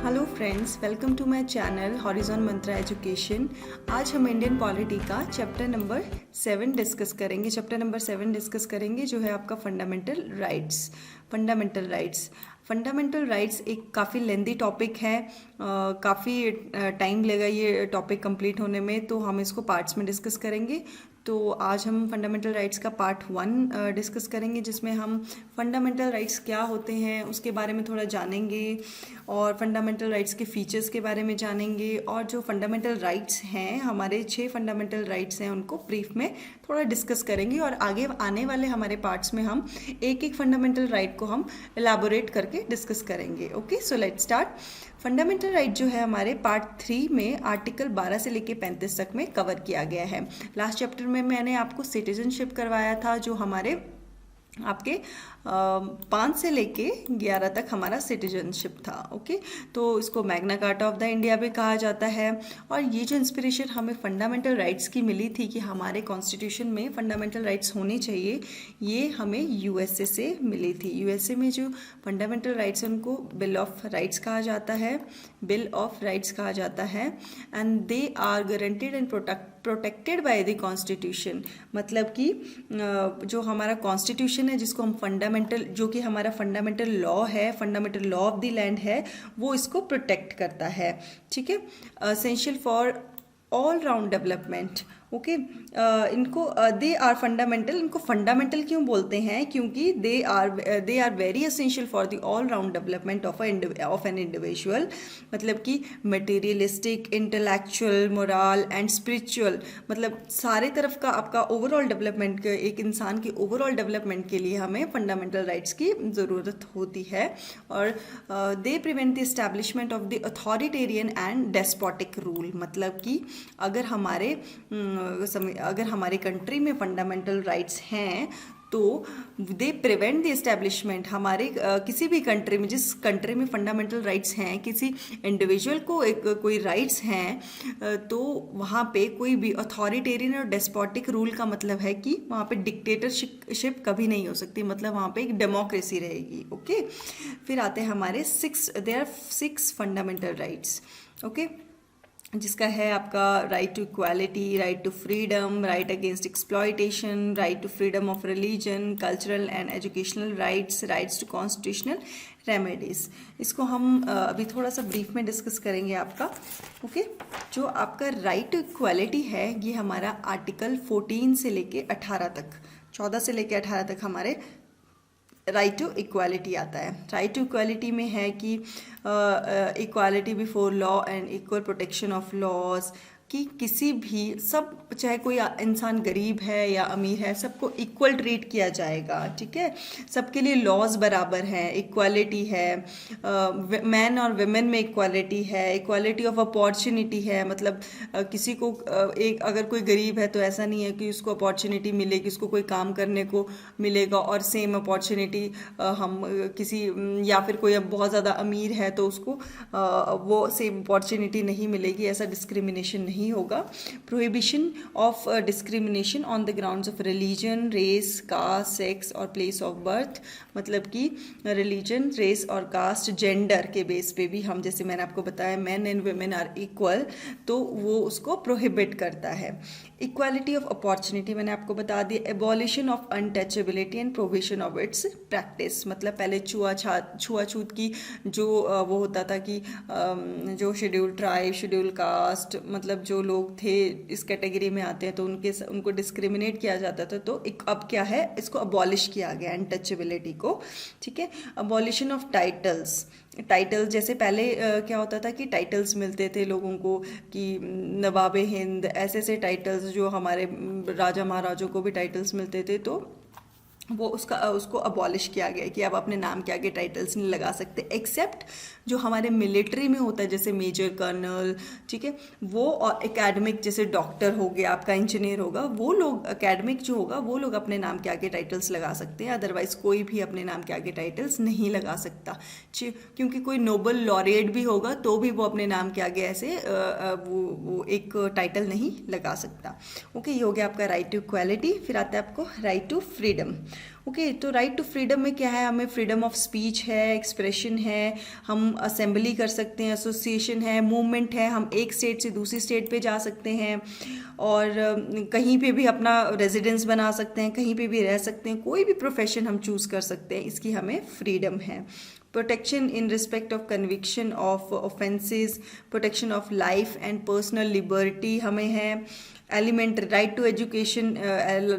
Hello friends, welcome to my channel horizon mantra education. आज हम Indian polity का chapter number 7 discuss करेंगे। Chapter number 7 discuss करेंगे जो है आपका फंडामेंटल राइट्स। फंडामेंटल राइट्स एक काफ़ी लेंदी टॉपिक है, काफ़ी टाइम लेगा ये टॉपिक कंप्लीट होने में, तो हम इसको पार्ट्स में डिस्कस करेंगे। तो आज हम फंडामेंटल राइट्स का पार्ट 1 डिस्कस करेंगे, जिसमें हम फंडामेंटल राइट्स क्या होते हैं उसके बारे में थोड़ा जानेंगे और फंडामेंटल राइट्स के फीचर्स के बारे में जानेंगे। और जो फंडामेंटल राइट्स हैं, हमारे 6 फंडामेंटल राइट्स हैं, उनको ब्रीफ में थोड़ा डिस्कस करेंगे और आगे आने वाले हमारे पार्ट्स में हम एक एक फंडामेंटल राइट को हम एलाबोरेट करके डिस्कस करेंगे। Okay, so let's start. Fundamental right जो है हमारे पार्ट 3 में आर्टिकल 12 से लेके 35 तक में कवर किया गया है। लास्ट चैप्टर में मैंने आपको सिटीजनशिप करवाया था, जो हमारे आपके 5 से लेके 11 तक हमारा सिटीजनशिप था। ओके, तो इसको Magna carta of the India भी कहा जाता है। और ये जो इंस्पिरेशन हमें फंडामेंटल राइट्स की मिली थी कि हमारे कॉन्स्टिट्यूशन में फंडामेंटल राइट्स होने चाहिए, ये हमें यूएसए से मिली थी। यूएसए में जो फंडामेंटल राइट्स हैं उनको बिल ऑफ राइट्स कहा जाता है, and they are guaranteed and protected by the constitution. मतलब कि जो हमारा कॉन्स्टिट्यूशन है, जिसको हम फंडामेंटल, जो कि हमारा फंडामेंटल लॉ है, fundamental law of the land है, वो इसको प्रोटेक्ट करता है। ठीक है, essential for all round development. Okay, इनको दे आर फंडामेंटल, इनको फंडामेंटल क्यों बोलते हैं? क्योंकि they are very essential for the all round development of an individual. मतलब कि materialistic, intellectual, moral and spiritual, मतलब सारे तरफ का आपका ओवरऑल डेवलपमेंट के, एक इंसान की ओवरऑल डेवलपमेंट के लिए हमें फंडामेंटल राइट्स की ज़रूरत होती है। और they prevent the establishment of the authoritarian and despotic rule. मतलब कि अगर हमारे कंट्री में फंडामेंटल राइट्स हैं तो दे प्रिवेंट द इस्टेब्लिशमेंट, हमारे किसी भी कंट्री में, जिस कंट्री में फंडामेंटल राइट्स हैं, किसी इंडिविजुअल को कोई राइट्स हैं, तो वहाँ पे कोई भी अथॉरिटेरियन और डेस्पोटिक रूल का मतलब है कि वहाँ पे डिक्टेटरशिप कभी नहीं हो सकती, मतलब वहाँ पे एक डेमोक्रेसी रहेगी। ओके, फिर आते हैं हमारे there are 6 fundamental rights. Okay, जिसका है आपका right to equality, right to freedom, right against exploitation, right to freedom of religion, cultural and educational rights to constitutional remedies. इसको हम अभी थोड़ा सा ब्रीफ में डिस्कस करेंगे आपका। ओके, जो आपका राइट टू इक्वालिटी है, ये हमारा आर्टिकल 14 से लेके 18 तक, 14 से लेके 18 तक हमारे राइट टू इक्वालिटी आता है। राइट टू इक्वालिटी में है कि equality before law and equal protection of laws, कि किसी भी, सब, चाहे कोई इंसान गरीब है या अमीर है, सबको इक्वल ट्रीट किया जाएगा। ठीक है, सबके लिए लॉज बराबर हैं, इक्वालिटी है, मैन और वुमेन में इक्वालिटी है, इक्वालिटी ऑफ अपॉर्चुनिटी है। मतलब किसी को एक, अगर कोई गरीब है तो ऐसा नहीं है कि उसको अपॉर्चुनिटी मिलेगी, उसको कोई काम करने को मिलेगा और सेम अपॉर्चुनिटी हम किसी, या फिर कोई अब बहुत ज़्यादा अमीर है तो उसको वो सेम अपॉर्चुनिटी नहीं मिलेगी, ऐसा डिस्क्रिमिनेशन नहीं होगा। Prohibition of discrimination on the grounds of religion, race, caste, sex और प्लेस ऑफ बर्थ। मतलब कि रिलीजन, रेस और कास्ट, जेंडर के बेस पे भी हम, जैसे मैंने आपको बताया, man and women are equal, तो वो उसको प्रोहिबिट करता है। इक्वालिटी ऑफ अपॉर्चुनिटी मैंने आपको बता दी। Abolition of untouchability and provision of its practice. मतलब पहले छुआछूत की जो वो होता था कि जो शेड्यूल ट्राइब, शेड्यूल कास्ट, मतलब जो लोग थे इस कैटेगरी में आते हैं तो उनको डिस्क्रिमिनेट किया जाता था, तो अब क्या है, इसको अबॉलिश किया गया, अनटचेबिलिटी को। ठीक है, अबॉलिशन ऑफ टाइटल, जैसे पहले क्या होता था कि टाइटल्स मिलते थे लोगों को, कि नवाब हिंद, ऐसे टाइटल्स, जो हमारे राजा महाराजों को भी टाइटल्स मिलते थे, तो वो उसको अबॉलिश किया गया कि आप अपने नाम के आगे टाइटल्स नहीं लगा सकते, एक्सेप्ट जो हमारे मिलिट्री में होता है, जैसे मेजर, कर्नल। ठीक है, वो, और एकेडमिक, जैसे डॉक्टर हो गया आपका, इंजीनियर होगा, वो लोग, एकेडमिक जो होगा वो लोग अपने नाम के आगे टाइटल्स लगा सकते हैं, अदरवाइज कोई भी अपने नाम के आगे टाइटल्स नहीं लगा सकता। क्योंकि कोई नोबल लॉरेट भी होगा तो भी वो अपने नाम के आगे ऐसे वो एक टाइटल नहीं लगा सकता। ओके, ये हो गया आपका राइट टू इक्वालिटी। फिर आता है आपको राइट टू फ्रीडम। ओके, तो राइट टू फ्रीडम में क्या है, हमें फ्रीडम ऑफ स्पीच है, एक्सप्रेशन है, हम असेंबली कर सकते हैं, एसोसिएशन है, मूवमेंट है, हम एक स्टेट से दूसरी स्टेट पे जा सकते हैं और कहीं पे भी अपना रेजिडेंस बना सकते हैं, कहीं पे भी रह सकते हैं, कोई भी प्रोफेशन हम चूज़ कर सकते हैं, इसकी हमें फ्रीडम है। Protection in respect of conviction of offences, protection of life and personal liberty हमें है। Elementary right to education,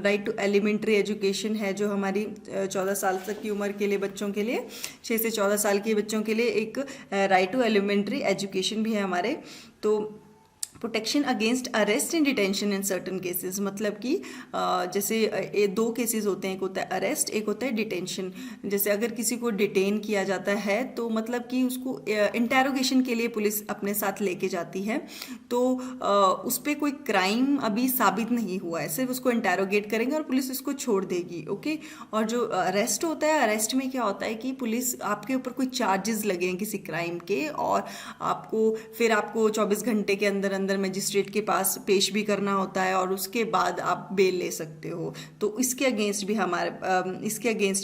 right to elementary education है जो हमारी 14 साल तक की उम्र के लिए बच्चों के लिए, 6 से 14 साल के बच्चों के लिए एक राइट टू एलिमेंट्री एजुकेशन भी है हमारे। तो protection against arrest and detention in certain cases, मतलब कि जैसे दो केसेस होते हैं, एक होता है अरेस्ट, एक होता है डिटेंशन। जैसे अगर किसी को डिटेन किया जाता है तो मतलब कि उसको इंटेरोगेशन के लिए पुलिस अपने साथ लेके जाती है, तो उस पर कोई क्राइम अभी साबित नहीं हुआ है, सिर्फ उसको इंटेरोगेट करेंगे और पुलिस उसको छोड़ देगी। ओके, और जो अरेस्ट होता है, अरेस्ट में क्या होता है कि पुलिस आपके ऊपर कोई चार्जेस लगे हैं किसी क्राइम के और आपको 24 घंटे के अंदर अंदर मजिस्ट्रेट के पास पेश भी करना होता है और उसके बाद आप बेल ले सकते हो। तो इसके अगेंस्ट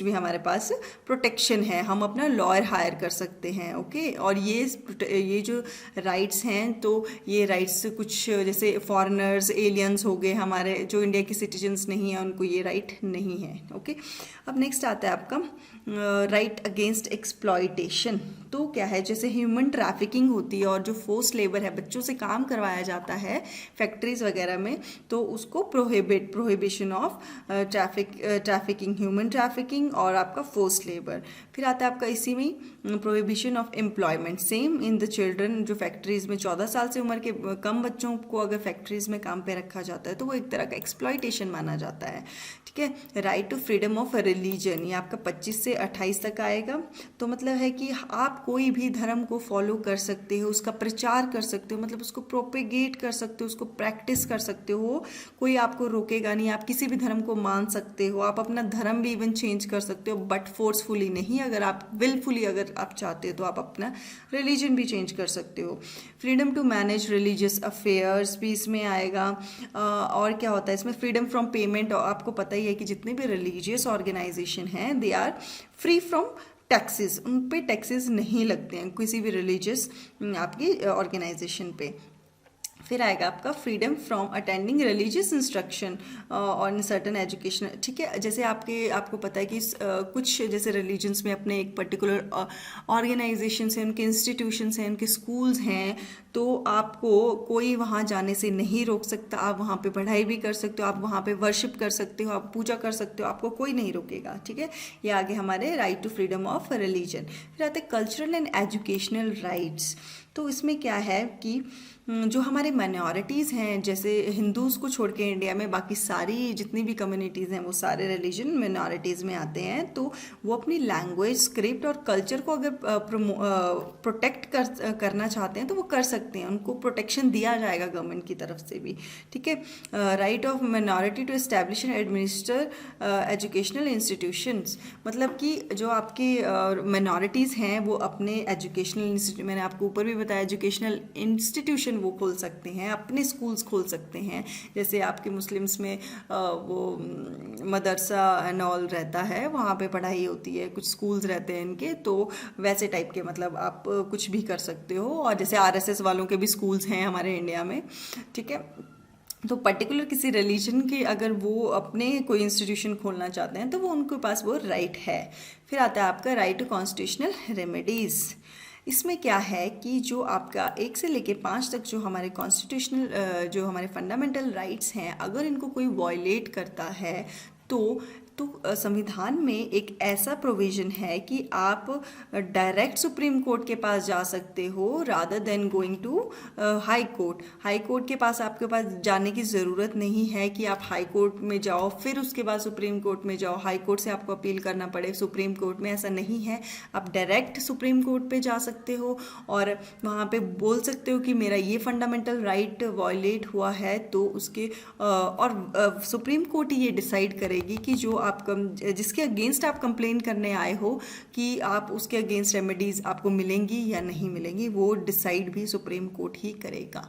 भी हमारे पास प्रोटेक्शन है, हम अपना लॉयर हायर कर सकते हैं। ओके, और ये जो राइट्स हैं, तो ये राइट्स कुछ जैसे फॉरेनर्स, एलियंस हो गए, हमारे जो इंडिया के सिटीजन्स नहीं हैं उनको ये राइट नहीं है। ओके, अब नेक्स्ट आता है आपका राइट अगेंस्ट एक्सप्लॉयटेशन। तो क्या है, जैसे ह्यूमन ट्रैफिकिंग होती है और जो फोर्स लेबर है, बच्चों से काम करवाया जाता है फैक्ट्रीज वगैरह में, तो उसको prohibition of trafficking, human trafficking और आपका फोर्स लेबर। फिर आता है आपका इसी में prohibition of employment, same in the children. जो फैक्ट्रीज में 14 साल से उम्र के कम बच्चों को अगर फैक्ट्रीज में काम पे रखा जाता है तो वो एक तरह का एक्सप्लॉयटेशन माना जाता है। ठीक है, right to freedom of religion, ये आपका 25 से 28 तक आएगा। तो मतलब है कि आप कोई भी धर्म को फॉलो कर सकते हो, उसका प्रचार कर सकते हो, मतलब उसको प्रोपेगेट कर सकते हो, उसको प्रैक्टिस कर सकते हो, कोई आपको रोकेगा नहीं। आप किसी भी धर्म को मान सकते हो, आप अपना धर्म भी इवन चेंज कर सकते हो, बट फोर्सफुली नहीं। अगर आप विलफुली अगर आप चाहते हो तो आप अपना रिलीजन भी चेंज कर सकते हो। Freedom to manage religious affairs भी इसमें आएगा। और क्या होता है इसमें, फ्रीडम फ्रॉम पेमेंट। आपको पता ही है कि जितने भी रिलीजियस ऑर्गेनाइजेशन हैं, they are free from taxes, उन पे टैक्सेस नहीं लगते हैं किसी भी रिलीजियस आपकी ऑर्गेनाइजेशन पे। फिर आएगा आपका freedom from attending religious instruction और सर्टन एजुकेशन। ठीक है, जैसे आपको पता है कि कुछ जैसे रिलीजन्स में अपने एक पर्टिकुलर ऑर्गेनाइजेशन हैं, उनके इंस्टीट्यूशंस हैं, उनके स्कूल्स हैं, तो आपको कोई वहाँ जाने से नहीं रोक सकता। आप वहाँ पे पढ़ाई भी कर सकते हो, आप वहाँ पे वर्शिप कर सकते हो, आप पूजा कर सकते हो, आपको कोई नहीं रोकेगा। ठीक है, ये आगे हमारे right to freedom of religion. फिर आते कल्चरल एंड एजुकेशनल राइट्स। तो इसमें क्या है कि जो हमारे माइनॉरिटीज़ हैं, जैसे हिंदूज़ को छोड़ के इंडिया में बाकी सारी जितनी भी कम्युनिटीज़ हैं वो सारे रिलीजन माइनॉरिटीज़ में आते हैं, तो वो अपनी लैंग्वेज, स्क्रिप्ट और कल्चर को अगर प्रोटेक्ट करना चाहते हैं तो वो कर सकते हैं, उनको प्रोटेक्शन दिया जाएगा गवर्नमेंट की तरफ से भी। ठीक है, right of minority to establish and administer educational institutions, मतलब कि जो आपकी माइनॉरिटीज़ हैं वो अपने एजुकेशनल इंस्टीट्यूट, मैंने आपको ऊपर भी बताया, एजुकेशनल इंस्टीट्यूशन वो खोल सकते हैं, अपने स्कूल्स खोल सकते हैं। जैसे आपके मुस्लिम्स में वो मदरसा एंड ऑल रहता है, वहाँ पे पढ़ाई होती है, कुछ स्कूल्स रहते हैं इनके, तो वैसे टाइप के मतलब आप कुछ भी कर सकते हो। और जैसे आरएसएस वालों के भी स्कूल्स हैं हमारे इंडिया में। ठीक है, तो पर्टिकुलर किसी रिलीजन के अगर वो अपने कोई इंस्टीट्यूशन खोलना चाहते हैं तो वो उनके पास वो राइट है। फिर आता है आपका राइट टू कॉन्स्टिट्यूशनल रेमेडीज़। इसमें क्या है कि जो आपका 1 से लेके 5 तक जो हमारे कॉन्स्टिट्यूशनल जो हमारे फंडामेंटल राइट्स हैं, अगर इनको कोई वायलेट करता है तो संविधान में एक ऐसा प्रोविज़न है कि आप डायरेक्ट सुप्रीम कोर्ट के पास जा सकते हो rather than going to high court. High court के पास आपके पास जाने की ज़रूरत नहीं है कि आप हाई कोर्ट में जाओ फिर उसके बाद सुप्रीम कोर्ट में जाओ, हाई कोर्ट से आपको अपील करना पड़े सुप्रीम कोर्ट में, ऐसा नहीं है। आप डायरेक्ट सुप्रीम कोर्ट पे जा सकते हो और वहाँ पे बोल सकते हो कि मेरा ये फंडामेंटल राइट वायलेट हुआ है, तो उसके और सुप्रीम कोर्ट ये डिसाइड करेगी कि जो आप जिसके अगेंस्ट आप कंप्लेन करने आए हो कि आप उसके अगेंस्ट रेमेडीज़ आपको मिलेंगी या नहीं मिलेंगी, वो डिसाइड भी सुप्रीम कोर्ट ही करेगा।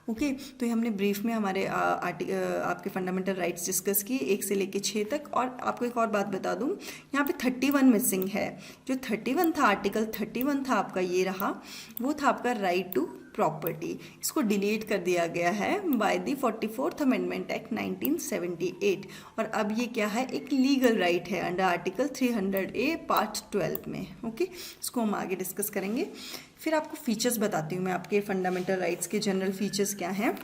ओके, तो ये हमने ब्रीफ में हमारे आपके फंडामेंटल राइट्स डिस्कस किए 1 से लेके 6 तक। और आपको एक और बात बता दूं, यहाँ पे 31 मिसिंग है। जो 31 था, आर्टिकल 31 था आपका, ये रहा, वो था आपका राइट टू प्रॉपर्टी। इसको डिलीट कर दिया गया है by the 44th amendment act 1978। और अब ये क्या है, एक लीगल राइट है अंडर आर्टिकल 300A पार्ट 12 में। ओके, इसको हम आगे डिस्कस करेंगे। फिर आपको फीचर्स बताती हूँ मैं, आपके फंडामेंटल राइट्स के जनरल फीचर्स क्या हैं।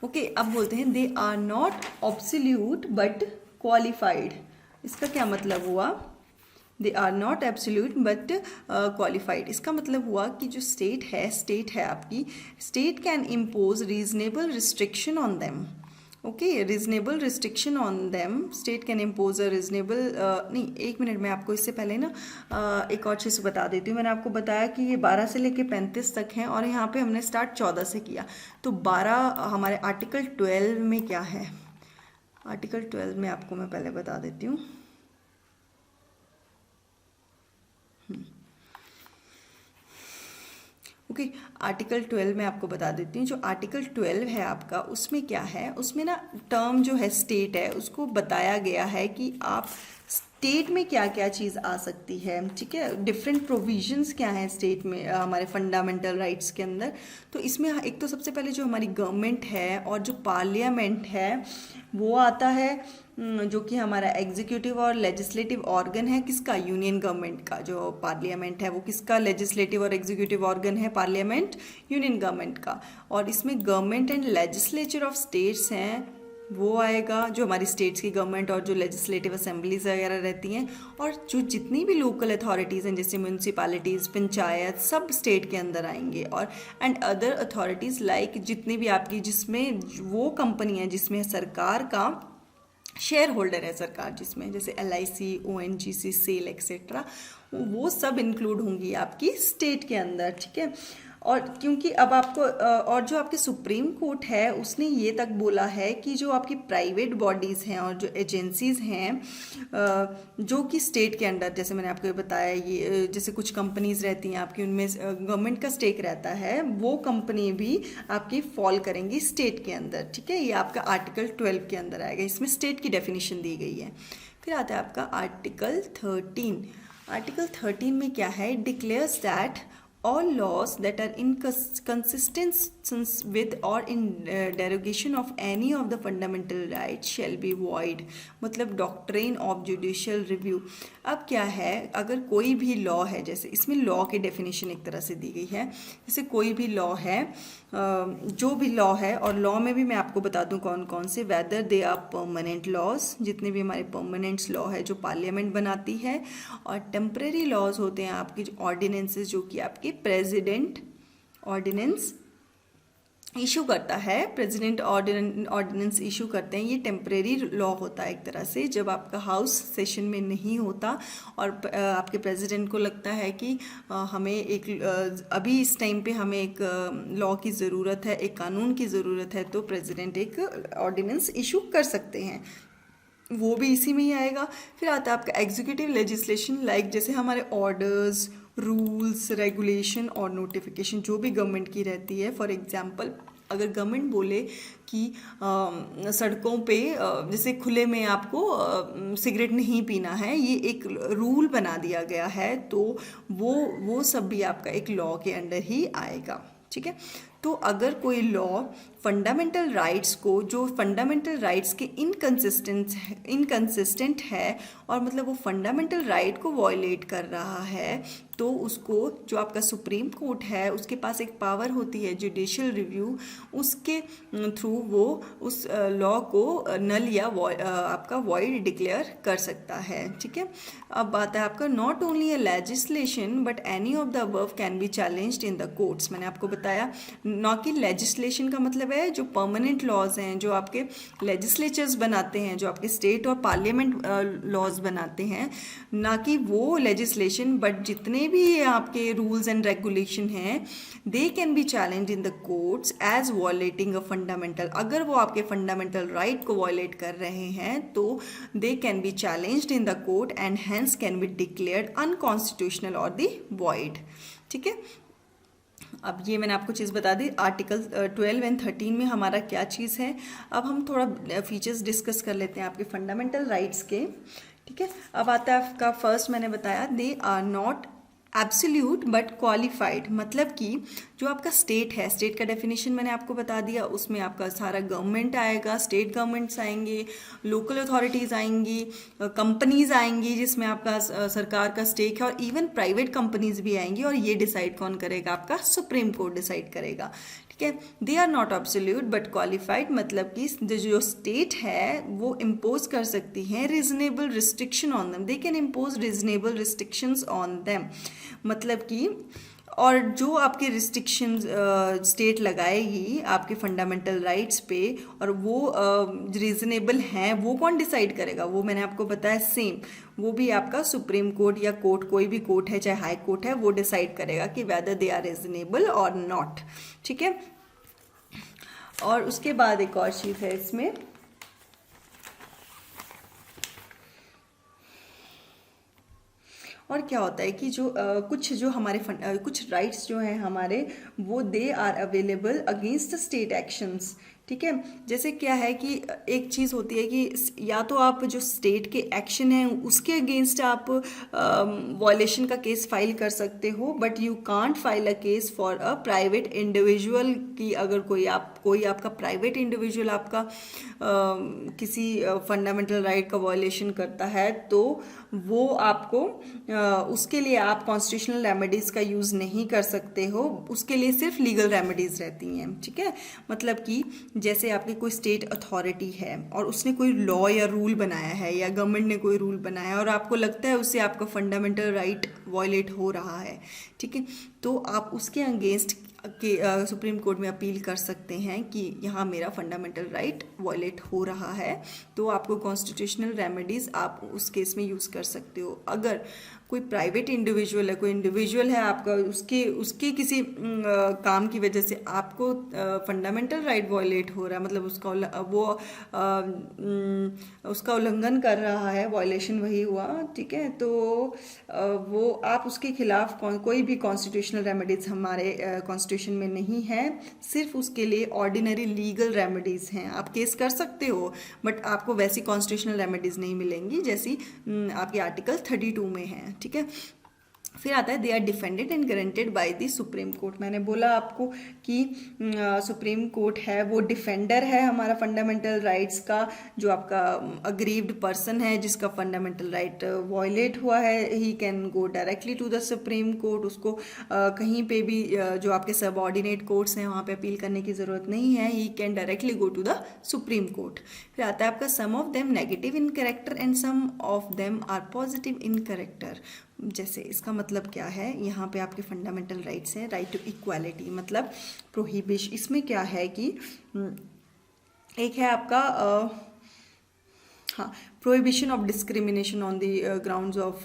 ओके, अब बोलते हैं they are not absolute but qualified. इसका क्या मतलब हुआ, they are not absolute but qualified. इसका मतलब हुआ कि जो स्टेट है आपकी, state can impose reasonable restriction on them. Okay, reasonable restriction on them, state can impose a reasonable, नहीं, 1 मिनट में आपको इससे पहले ना एक और चीज़ बता देती हूँ। मैंने आपको बताया कि ये 12 से लेके 35 तक हैं, और यहाँ पे हमने स्टार्ट 14 से किया। तो 12 हमारे आर्टिकल 12 में क्या है, आर्टिकल 12 में आपको मैं पहले बता देती हूँ। ओके, आर्टिकल 12 में आपको बता देती हूँ। जो आर्टिकल 12 है आपका, उसमें क्या है, उसमें ना टर्म जो है स्टेट है, उसको बताया गया है कि आप स्टेट में क्या क्या चीज़ आ सकती है। ठीक है, डिफरेंट प्रोविजंस क्या हैं स्टेट में, हमारे फंडामेंटल राइट्स के अंदर। तो इसमें एक तो सबसे पहले जो हमारी गवर्नमेंट है और जो पार्लियामेंट है वो आता है, जो कि हमारा एग्जीक्यूटिव और लेजिस्लेटिव ऑर्गन है किसका, यूनियन गवर्नमेंट का। जो पार्लियामेंट है वो किसका, लेजिस्लेटिव और एग्जीक्यूटिव ऑर्गन है, पार्लियामेंट यूनियन गवर्नमेंट का। और इसमें government and legislature of states हैं, वो आएगा, जो हमारी स्टेट्स की गवर्नमेंट और जो लेजिस्लेटिव असेंबलीज वगैरह रहती हैं। और जो जितनी भी लोकल अथॉरिटीज़ हैं, जैसे म्यूनसिपालिटीज़, पंचायत, सब स्टेट के अंदर आएंगे। और एंड अदर अथॉरिटीज़ लाइक जितनी भी आपकी, जिसमें वो कंपनी है जिसमें सरकार का शेयर होल्डर है, सरकार जिसमें, जैसे LIC, ONGC, सेल एक्सेट्रा, वो सब इंक्लूड होंगी आपकी स्टेट के अंदर। ठीक है, और क्योंकि अब आपको और जो आपके सुप्रीम कोर्ट है उसने ये तक बोला है कि जो आपकी प्राइवेट बॉडीज़ हैं और जो एजेंसीज़ हैं जो कि स्टेट के अंडर, जैसे मैंने आपको ये बताया, ये जैसे कुछ कंपनीज़ रहती हैं आपकी, उनमें गवर्नमेंट का स्टेक रहता है, वो कंपनी भी आपकी फॉल करेंगी स्टेट के अंदर। ठीक है, ये आपका आर्टिकल 12 के अंदर आएगा, इसमें स्टेट की डेफिनेशन दी गई है। फिर आता है आपका आर्टिकल 13। आर्टिकल 13 में क्या है, declares that all laws that are inconsistent with or in derogation of any of the fundamental rights shall be void। मतलब डॉक्ट्रिन ऑफ जुडिशियल रिव्यू। अब क्या है, अगर कोई भी लॉ है, जैसे इसमें लॉ की डेफिनेशन एक तरह से दी गई है, जैसे कोई भी लॉ है, जो भी लॉ है, और लॉ में भी मैं आपको बता दूं कौन कौन से, whether they are permanent laws, जितने भी हमारे परमानेंट लॉ है जो पार्लियामेंट बनाती है, और टेम्परेरी लॉज होते हैं आपकी ऑर्डिनेंसेस, जो कि आपके प्रेसिडेंट ऑर्डिनेंस इशू करता है, प्रेसिडेंट ऑर्डिनेंस इशू करते हैं। ये टेम्परेरी लॉ होता है एक तरह से, जब आपका हाउस सेशन में नहीं होता और आपके प्रेसिडेंट को लगता है कि हमें एक अभी इस टाइम पे हमें एक लॉ की ज़रूरत है, एक कानून की ज़रूरत है, तो प्रेसिडेंट एक ऑर्डिनेंस इशू कर सकते हैं, वो भी इसी में ही आएगा। फिर आता है आपका एग्जीक्यूटिव लेजिस्लेशन, लाइक जैसे हमारे ऑर्डर्स, रूल्स, रेगुलेशन और नोटिफिकेशन जो भी गवर्नमेंट की रहती है। फॉर एग्जांपल, अगर गवर्नमेंट बोले कि सड़कों पे जैसे खुले में आपको सिगरेट नहीं पीना है, ये एक रूल बना दिया गया है, तो वो सब भी आपका एक लॉ के अंडर ही आएगा। ठीक है, तो अगर कोई लॉ फंडामेंटल राइट्स को, जो फंडामेंटल राइट्स के इनकंसिस्टेंट है, और मतलब वो फंडामेंटल राइट को वॉयलेट कर रहा है, तो उसको, जो आपका सुप्रीम कोर्ट है, उसके पास एक पावर होती है जुडिशियल रिव्यू, उसके थ्रू वो उस लॉ को नल या आपका वॉइड डिक्लेयर कर सकता है। ठीक है, अब बात है आपका not only a legislation but any of the above can be challenged in the courts. मैंने आपको बताया, ना कि लेजिस्लेशन का मतलब है जो परमानेंट लॉज हैं, जो आपके लेजिस्लेचर्स बनाते हैं, जो आपके स्टेट और पार्लियामेंट लॉज बनाते हैं, ना कि वो लेजिस्लेशन, बट जितने भी आपके रूल्स एंड रेगुलेशन हैं, they can be challenge in the courts as violating a fundamental. अगर वो आपके फंडामेंटल राइट को वॉयलेट कर रहे हैं, तो they can be challenged in the court and hence can be declared unconstitutional और द वॉइड। ठीक है, अब ये मैंने आपको चीज़ बता दी, आर्टिकल 12 एंड 13 में हमारा क्या चीज़ है। अब हम थोड़ा फीचर्स डिस्कस कर लेते हैं आपके फंडामेंटल राइट्स के। ठीक है, अब आता है आपका फर्स्ट, मैंने बताया they are not absolute but qualified. मतलब कि जो आपका स्टेट है, स्टेट का डेफिनेशन मैंने आपको बता दिया, उसमें आपका सारा गवर्नमेंट आएगा, स्टेट गवर्नमेंट्स आएंगे, लोकल अथॉरिटीज़ आएंगी, कंपनीज आएंगी जिसमें आपका सरकार का स्टेक है, और इवन प्राइवेट कंपनीज भी आएंगी। और ये डिसाइड कौन करेगा? आपका सुप्रीम कोर्ट डिसाइड करेगा। ठीक है, they are not absolute but qualified, मतलब कि जो स्टेट है वो इम्पोज कर सकती हैं reasonable restriction on them, they can impose reasonable restrictions on them. मतलब कि और जो आपके रिस्ट्रिक्शंस स्टेट लगाएगी आपके फंडामेंटल राइट्स पे, और वो रीजनेबल हैं, वो कौन डिसाइड करेगा? वो मैंने आपको बताया सेम, वो भी आपका सुप्रीम कोर्ट या कोर्ट, कोई भी कोर्ट है चाहे हाई कोर्ट है, वो डिसाइड करेगा कि वेदर दे आर रीजनेबल और नॉट। ठीक है, और उसके बाद एक और चीज़ है इसमें, और क्या होता है कि जो कुछ जो हमारे कुछ राइट्स जो हैं हमारे, वो they are available against the state actions. ठीक है, जैसे क्या है कि एक चीज़ होती है कि या तो आप जो स्टेट के एक्शन हैं उसके अगेंस्ट आप वॉयलेशन का केस फाइल कर सकते हो, but you can't file a case for a private individual. की अगर कोई आपका प्राइवेट इंडिविजुअल आपका किसी फंडामेंटल राइट का वॉयलेशन करता है, तो वो आपको उसके लिए आप कॉन्स्टिट्यूशनल रेमेडीज़ का यूज़ नहीं कर सकते हो, उसके लिए सिर्फ लीगल रेमेडीज़ रहती हैं। ठीक है, मतलब कि जैसे आपकी कोई स्टेट अथॉरिटी है और उसने कोई लॉ या रूल बनाया है, या गवर्नमेंट ने कोई रूल बनाया है, और आपको लगता है उससे आपका फंडामेंटल राइट वॉयलेट हो रहा है, ठीक है, तो आप उसके अगेंस्ट के सुप्रीम कोर्ट में अपील कर सकते हैं कि यहाँ मेरा फंडामेंटल राइट वॉयलेट हो रहा है, तो आपको कॉन्स्टिट्यूशनल रेमेडीज़ आप उस केस में यूज़ कर सकते हो। अगर कोई प्राइवेट इंडिविजुअल है, कोई इंडिविजुअल है आपका, उसके किसी काम की वजह से आपको फंडामेंटल राइट वॉयलेट हो रहा है, मतलब उसका उल्लंघन कर रहा है, वॉयलेशन वही हुआ। ठीक है, तो वो आप उसके खिलाफ कोई भी कॉन्स्टिट्यूशनल रेमेडीज़ हमारे कॉन्स्टिट्यूशन में नहीं है, सिर्फ उसके लिए ऑर्डिनरी लीगल रेमेडीज़ हैं। आप केस कर सकते हो, बट आपको वैसी कॉन्स्टिट्यूशनल रेमेडीज़ नहीं मिलेंगी जैसी आपके आर्टिकल 32 में है। ठीक है, फिर आता है they are defended and guaranteed by the supreme court. मैंने बोला आपको कि सुप्रीम कोर्ट है वो डिफेंडर है हमारा फंडामेंटल राइट्स का। जो आपका अग्रीव्ड पर्सन है जिसका फंडामेंटल राइट वॉयलेट हुआ है, he can go directly to the supreme court. उसको कहीं पे भी जो आपके सबऑर्डिनेट कोर्ट्स हैं वहाँ पे अपील करने की ज़रूरत नहीं है, he can directly go to the supreme court. फिर आता है आपका some of them negative in character and some of them are positive in character. जैसे इसका मतलब क्या है, यहाँ पे आपके फंडामेंटल राइट्स हैं, राइट टू इक्वालिटी, मतलब प्रोहिबिशन। इसमें क्या है कि एक है आपका prohibition of discrimination on the grounds of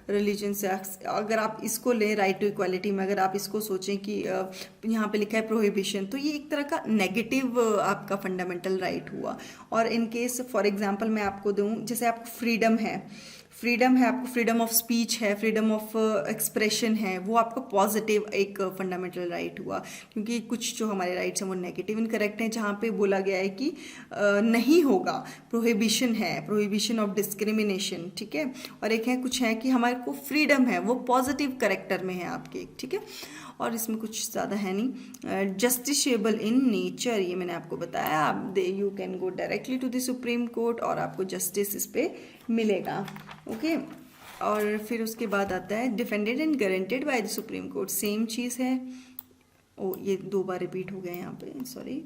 religion से। अगर आप इसको लें राइट टू इक्वालिटी में, अगर आप इसको सोचें कि यहाँ पे लिखा है प्रोहिबिशन, तो ये एक तरह का नेगेटिव आपका फंडामेंटल राइट हुआ। और इन केस फॉर एग्जांपल मैं आपको दूँ, जैसे आपको फ्रीडम है, आपको फ्रीडम ऑफ स्पीच है, फ्रीडम ऑफ एक्सप्रेशन है, वो आपका पॉजिटिव एक फंडामेंटल राइट हुआ। क्योंकि कुछ जो हमारे राइट्स हैं वो नेगेटिव इनकरेक्ट हैं, जहाँ पे बोला गया है कि नहीं होगा, प्रोहिबिशन है, प्रोहिबिशन ऑफ डिस्क्रिमिनेशन। ठीक है, और एक है कुछ है कि हमारे को फ्रीडम है, वो पॉजिटिव करेक्टर में है आपके। ठीक है, और इसमें कुछ ज़्यादा है नहीं। जस्टिसेबल इन नेचर, ये मैंने आपको बताया, आप you can go directly to the supreme court और आपको जस्टिस इस पर मिलेगा। ओके, और फिर उसके बाद आता है defended and guaranteed by the supreme court. Same चीज़ है, ये 2 बार रिपीट हो गए यहाँ पे, सॉरी।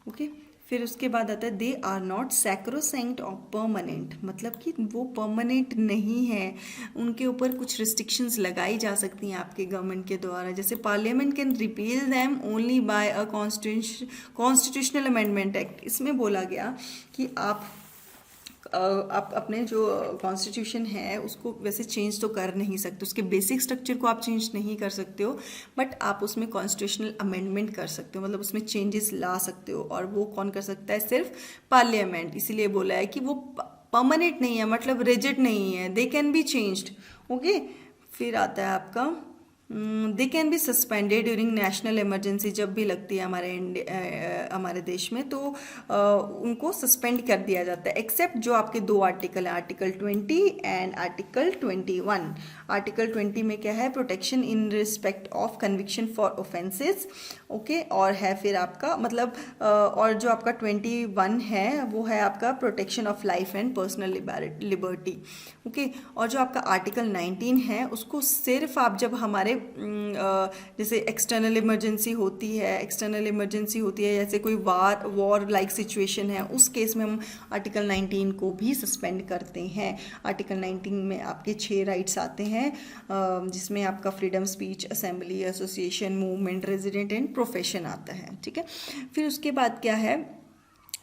ओके, फिर उसके बाद आता है दे आर नॉट सैक्रोसैंक्ट और परमानेंट, मतलब कि वो परमानेंट नहीं है, उनके ऊपर कुछ रिस्ट्रिक्शंस लगाई जा सकती हैं आपके गवर्नमेंट के द्वारा। जैसे parliament can repeal them only by a constitutional amendment act. इसमें बोला गया कि आप अपने जो कॉन्स्टिट्यूशन है उसको वैसे चेंज तो कर नहीं सकते, उसके बेसिक स्ट्रक्चर को आप चेंज नहीं कर सकते हो, बट आप उसमें कॉन्स्टिट्यूशनल अमेंडमेंट कर सकते हो, मतलब उसमें चेंजेस ला सकते हो। और वो कौन कर सकता है? सिर्फ पार्लियामेंट। इसीलिए बोला है कि वो परमानेंट नहीं है, मतलब रिजिड नहीं है, दे कैन बी चेंज्ड। ओके, फिर आता है आपका दे can be suspended during national emergency, जब भी लगती है हमारे देश में तो उनको सस्पेंड कर दिया जाता है, एक्सेप्ट जो आपके दो आर्टिकल हैं, आर्टिकल 20 एंड आर्टिकल 21। आर्टिकल 20 में क्या है, protection in respect of conviction for offences, okay, और है फिर आपका मतलब और जो आपका 21 है वो है आपका protection of life and personal liberty, okay. और जो आपका आर्टिकल 19 है उसको सिर्फ आप जब हमारे जैसे एक्सटर्नल इमरजेंसी होती है जैसे कोई वॉर लाइक सिचुएशन है, उस केस में हम आर्टिकल 19 को भी सस्पेंड करते हैं। आर्टिकल 19 में आपके 6 राइट्स आते हैं, जिसमें आपका freedom speech, assembly, association, movement, resident and profession आता है, ठीक है। फिर उसके बाद क्या है,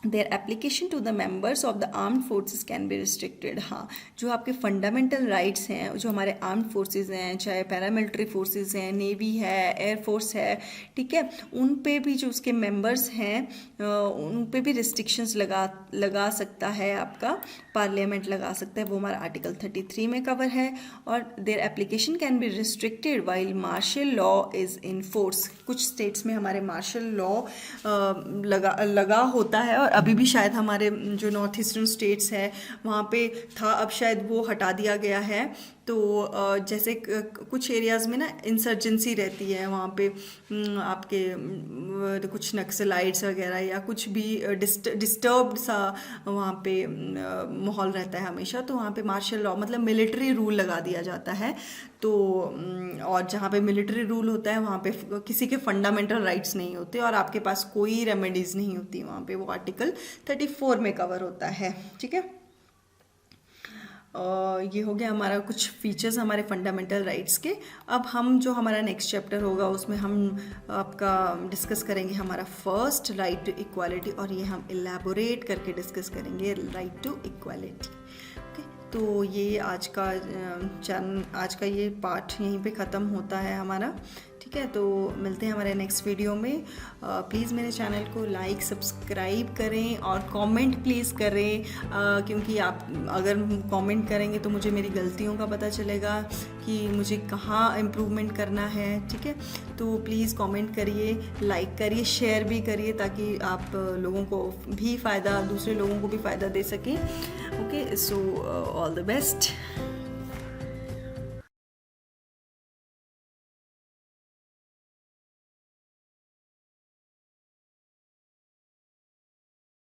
their application to the members of the armed forces can be restricted. हाँ, जो आपके फंडामेंटल राइट्स हैं, जो हमारे आर्म्ड फोर्सेस हैं, चाहे पैरामिलिट्री फोर्सेस हैं, नेवी है, एयरफोर्स है, ठीक है, उन पे भी जो उसके मेंबर्स हैं उन पे भी रिस्ट्रिक्शंस लगा सकता है आपका पार्लियामेंट, लगा सकता है, वो हमारा आर्टिकल 33 में कवर है। और their application can be restricted while martial law is in force. कुछ स्टेट्स में हमारे मार्शल लॉ लगा होता है, और अभी भी शायद हमारे जो नॉर्थ ईस्टर्न स्टेट्स है वहाँ पे था, अब शायद वो हटा दिया गया है। तो जैसे कुछ एरियाज़ में ना इंसर्जेंसी रहती है, वहाँ पे आपके कुछ नक्सलाइट्स वगैरह या कुछ भी डिस्टर्ब्ड सा वहाँ पे माहौल रहता है हमेशा, तो वहाँ पे मार्शल लॉ मतलब मिलिट्री रूल लगा दिया जाता है। तो और जहाँ पे मिलिट्री रूल होता है वहाँ पे किसी के फंडामेंटल राइट्स नहीं होते और आपके पास कोई रेमेडीज़ नहीं होती वहाँ पे, वो आर्टिकल 34 में कवर होता है, ठीक है। ये हो गया हमारा कुछ फीचर्स हमारे फंडामेंटल राइट्स के। अब हम जो हमारा नेक्स्ट चैप्टर होगा उसमें हम आपका डिस्कस करेंगे हमारा फर्स्ट राइट टू इक्वालिटी, और ये हम इलेबोरेट करके डिस्कस करेंगे राइट टू इक्वालिटी, ओके। तो ये आज का ये पार्ट यहीं पे ख़त्म होता है हमारा, ठीक है। तो मिलते हैं हमारे नेक्स्ट वीडियो में। प्लीज़ मेरे चैनल को लाइक सब्सक्राइब करें और कमेंट प्लीज़ करें, क्योंकि आप अगर कमेंट करेंगे तो मुझे मेरी गलतियों का पता चलेगा कि मुझे कहाँ इम्प्रूवमेंट करना है, ठीक है। तो प्लीज़ कमेंट करिए, लाइक करिए, शेयर भी करिए, ताकि आप लोगों को भी फ़ायदा, दूसरे लोगों को भी फ़ायदा दे सकें, okay. So all the best.